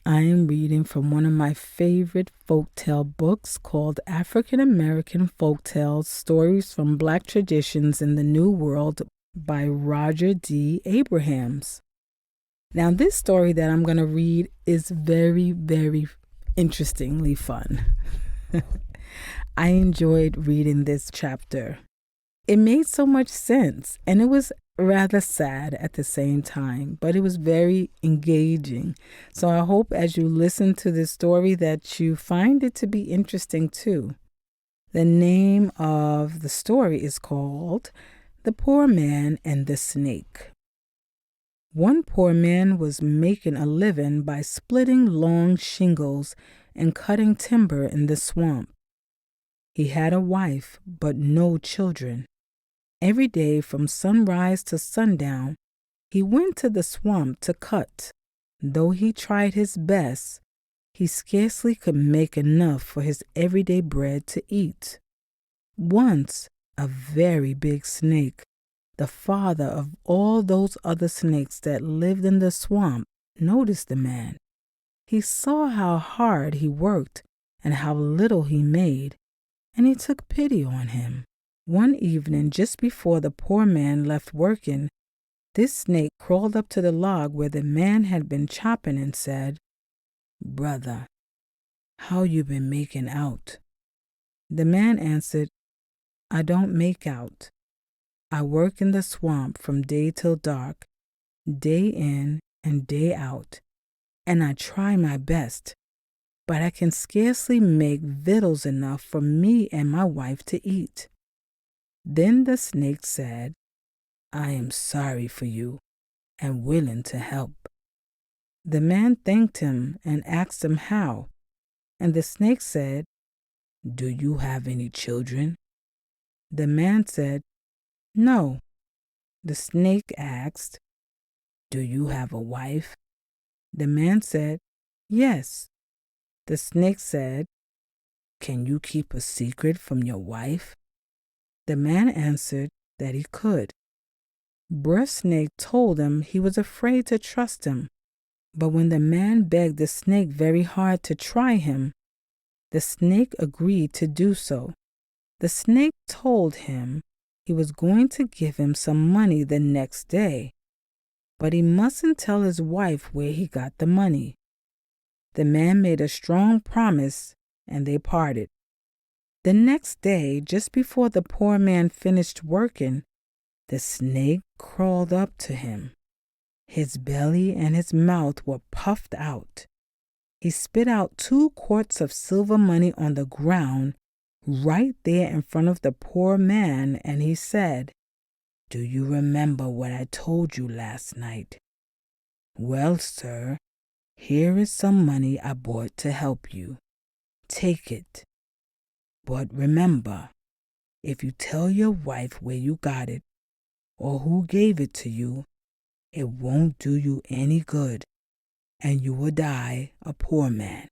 I am reading from one of my favorite folktale books called American Folktales, Stories from Black Traditions in the New World by Roger D. Abrahams. Now, this story that I'm going to read is very, very interestingly fun. I enjoyed reading this chapter. It made so much sense, and it was rather sad at the same time, but it was very engaging. So I hope as you listen to this story that you find it to be interesting too. The name of the story is called The Poor Man and the Snake. One poor man was making a living by splitting long shingles and cutting timber in the swamp. He had a wife, but no children. Every day from sunrise to sundown, he went to the swamp to cut. Though he tried his best, he scarcely could make enough for his everyday bread to eat. Once, a very big snake, the father of all those other snakes that lived in the swamp, noticed the man. He saw how hard he worked and how little he made, and he took pity on him. One evening, just before the poor man left working, this snake crawled up to the log where the man had been chopping and said, "Brother, how you been making out?" The man answered, "I don't make out. I work in the swamp from day till dark, day in and day out, and I try my best, but I can scarcely make victuals enough for me and my wife to eat." Then the snake said, "I am sorry for you and willing to help." The man thanked him and asked him how, and the snake said, "Do you have any children?" The man said, "No." The snake asked, "Do you have a wife?" The man said, "Yes." The snake said, "Can you keep a secret from your wife?" The man answered that he could. Breast Snake told him he was afraid to trust him, but when the man begged the snake very hard to try him, the snake agreed to do so. The snake told him he was going to give him some money the next day, but he mustn't tell his wife where he got the money. The man made a strong promise, and they parted. The next day, just before the poor man finished working, the snake crawled up to him. His belly and his mouth were puffed out. He spit out 2 quarts of silver money on the ground right there in front of the poor man, and he said, "Do you remember what I told you last night? Well, sir, here is some money I brought to help you. Take it. But remember, if you tell your wife where you got it or who gave it to you, it won't do you any good, and you will die a poor man."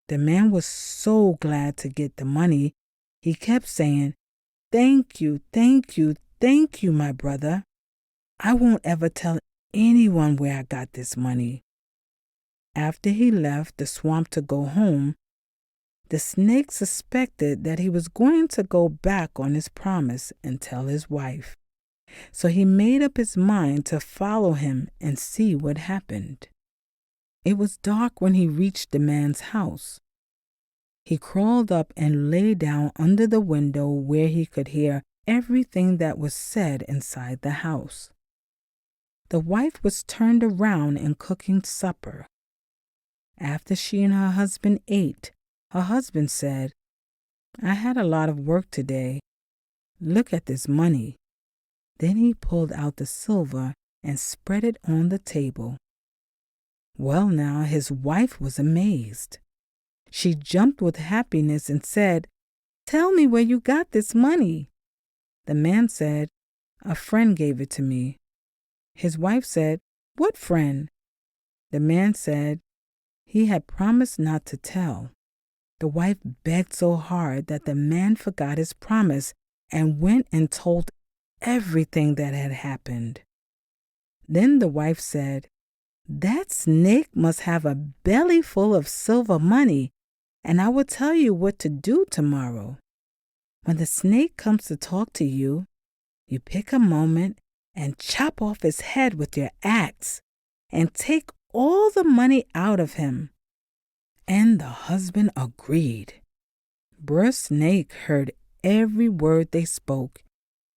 The man was so glad to get the money, he kept saying, "Thank you, thank you, thank you, my brother. I won't ever tell anyone where I got this money." After he left the swamp to go home, the snake suspected that he was going to go back on his promise and tell his wife. So he made up his mind to follow him and see what happened. It was dark when he reached the man's house. He crawled up and lay down under the window where he could hear everything that was said inside the house. The wife was turned around and cooking supper. After she and her husband ate, her husband said, "I had a lot of work today. Look at this money." Then he pulled out the silver and spread it on the table. Well, now his wife was amazed. She jumped with happiness and said, "Tell me where you got this money." The man said, "A friend gave it to me." His wife said, "What friend?" The man said he had promised not to tell. The wife begged so hard that the man forgot his promise and went and told everything that had happened. Then the wife said, "That snake must have a belly full of silver money, and I will tell you what to do tomorrow. When the snake comes to talk to you, you pick a moment and chop off his head with your axe and take all the money out of him." And the husband agreed. Brer Snake heard every word they spoke,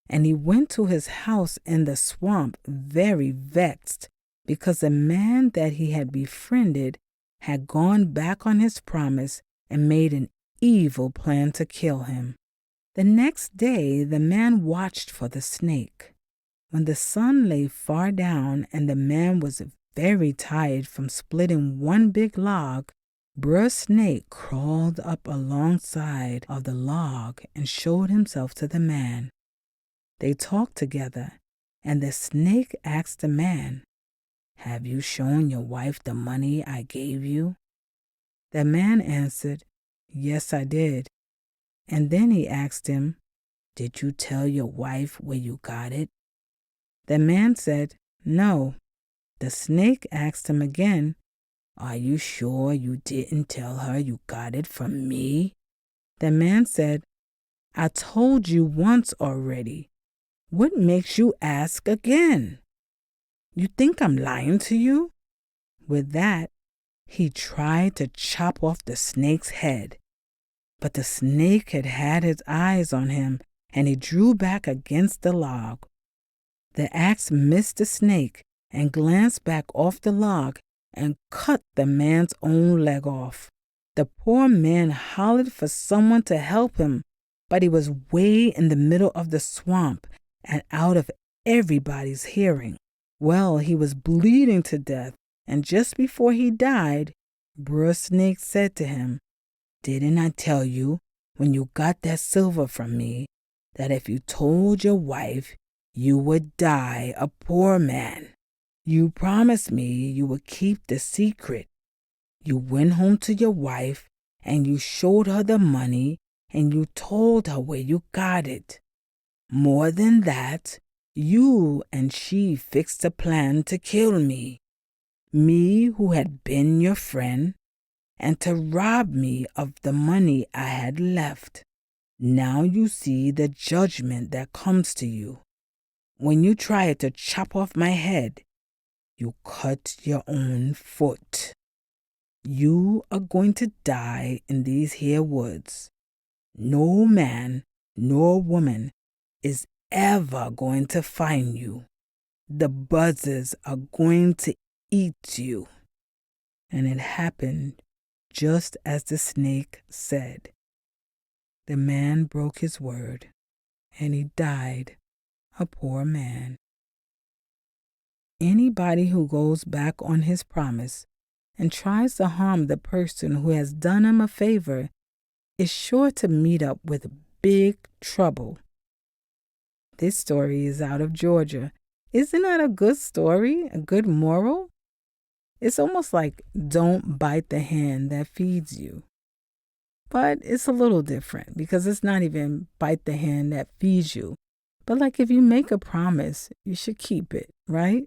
and he went to his house in the swamp very vexed because the man that he had befriended had gone back on his promise and made an evil plan to kill him. The next day the man watched for the snake. When the sun lay far down and the man was very tired from splitting one big log, Brer Snake crawled up alongside of the log and showed himself to the man. They talked together, and the snake asked the man, "Have you shown your wife the money I gave you?" The man answered, "Yes, I did." And then he asked him, "Did you tell your wife where you got it?" The man said, "No." The snake asked him again, "Are you sure you didn't tell her you got it from me?" The man said, "I told you once already. What makes you ask again? You think I'm lying to you?" With that, he tried to chop off the snake's head. But the snake had had his eyes on him, and he drew back against the log. The axe missed the snake and glanced back off the log and cut the man's own leg off. The poor man hollered for someone to help him, but he was way in the middle of the swamp and out of everybody's hearing. Well, he was bleeding to death, and just before he died, Brer Snake said to him, "Didn't I tell you when you got that silver from me that if you told your wife, you would die a poor man? You promised me you would keep the secret. You went home to your wife and you showed her the money and you told her where you got it. More than that, you and she fixed a plan to kill me who had been your friend, and to rob me of the money I had left. Now you see the judgment that comes to you. When you tried to chop off my head, you cut your own foot. You are going to die in these here woods. No man nor woman is ever going to find you. The buzzards are going to eat you." And it happened just as the snake said. The man broke his word, and he died a poor man. Anybody who goes back on his promise and tries to harm the person who has done him a favor is sure to meet up with big trouble. This story is out of Georgia. Isn't that a good story? A good moral? It's almost like don't bite the hand that feeds you. But it's a little different because it's not even bite the hand that feeds you. But like if you make a promise, you should keep it, right?